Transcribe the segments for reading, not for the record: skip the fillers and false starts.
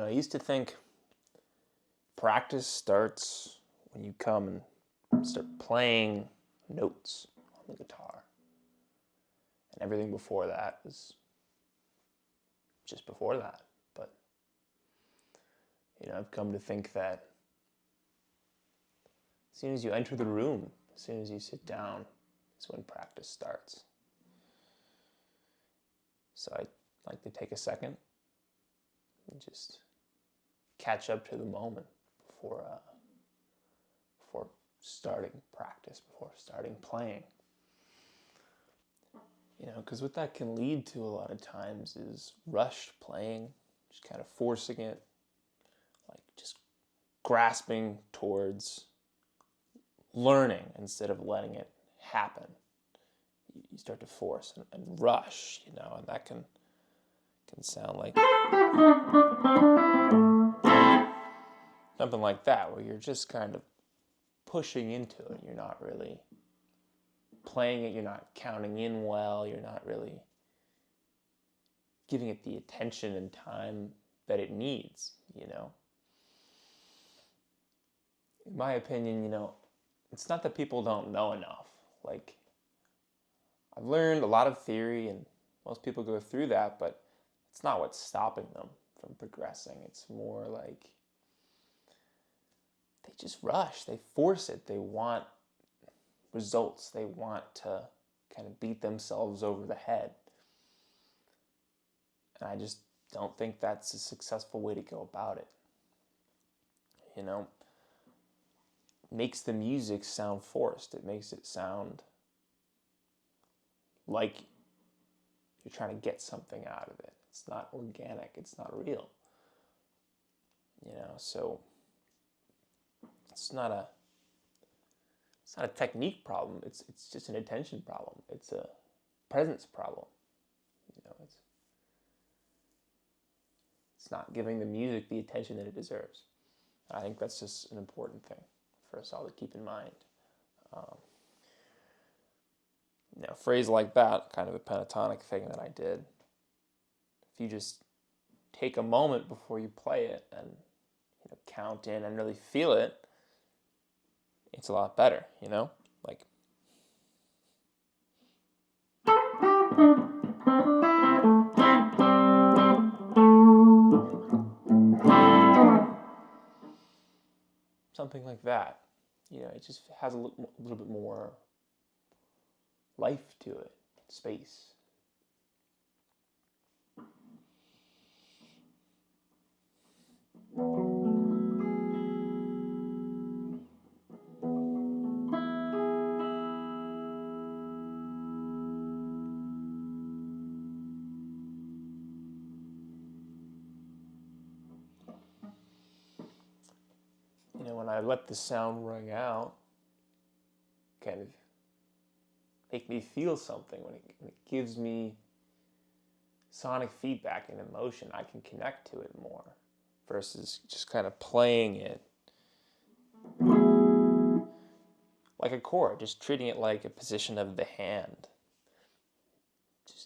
I used to think practice starts when you come and start playing notes on the guitar. And everything before that was just before that. But, I've come to think that as soon as you enter the room, as soon as you sit down, is when practice starts. So I'd like to take a second and just catch up to the moment before starting practice, before starting playing. Because what that can lead to a lot of times is rushed playing, just kind of forcing it, like just grasping towards learning instead of letting it happen. You start to force and rush, and that can sound like something like that, where you're just kind of pushing into it. You're not really playing it, you're not counting in well, you're not really giving it the attention and time that it needs, In my opinion, it's not that people don't know enough. Like, I've learned a lot of theory, and most people go through that, but it's not what's stopping them from progressing. It's more like they just rush, they force it, they want results, they want to kind of beat themselves over the head. And I just don't think that's a successful way to go about it. It makes the music sound forced. It makes it sound like you're trying to get something out of it. It's not organic. It's not real. So it's not a technique problem. It's just an attention problem. It's a presence problem. It's not giving the music the attention that it deserves. I think that's just an important thing for us all to keep in mind. A phrase like that, kind of a pentatonic thing that I did, if you just take a moment before you play it and count in and really feel it, it's a lot better, like something like that. It just has a little bit more life to it, space. When I let the sound ring out, kind of make me feel something, when it gives me sonic feedback and emotion, I can connect to it more versus just kind of playing it like a chord, just treating it like a position of the hand.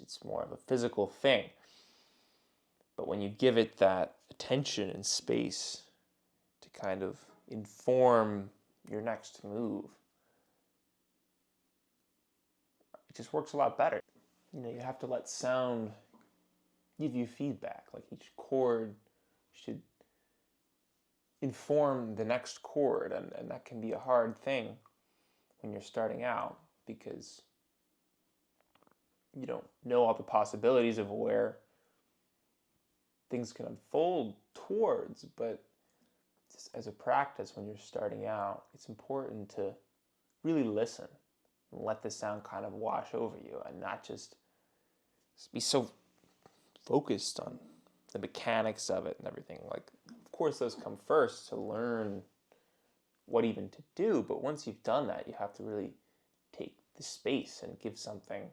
It's more of a physical thing. But when you give it that attention and space to kind of inform your next move, it just works a lot better. You have to let sound give you feedback. Like, each chord should inform the next chord, and that can be a hard thing when you're starting out, because you don't know all the possibilities of where things can unfold towards. But just as a practice, when you're starting out, it's important to really listen and let the sound kind of wash over you, and not just be so focused on the mechanics of it and everything. Like, of course, those come first to learn what even to do, but once you've done that, you have to really take the space and give something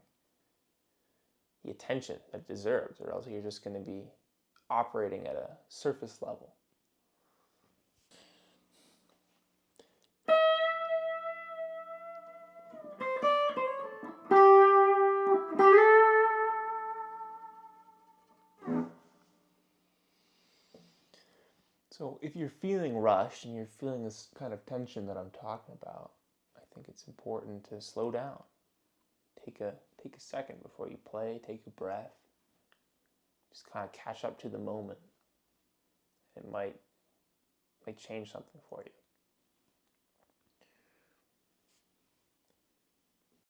the attention that it deserves, or else you're just going to be operating at a surface level. So if you're feeling rushed and you're feeling this kind of tension that I'm talking about, I think it's important to slow down. Take a second before you play, take a breath. Just kind of catch up to the moment. It might change something for you.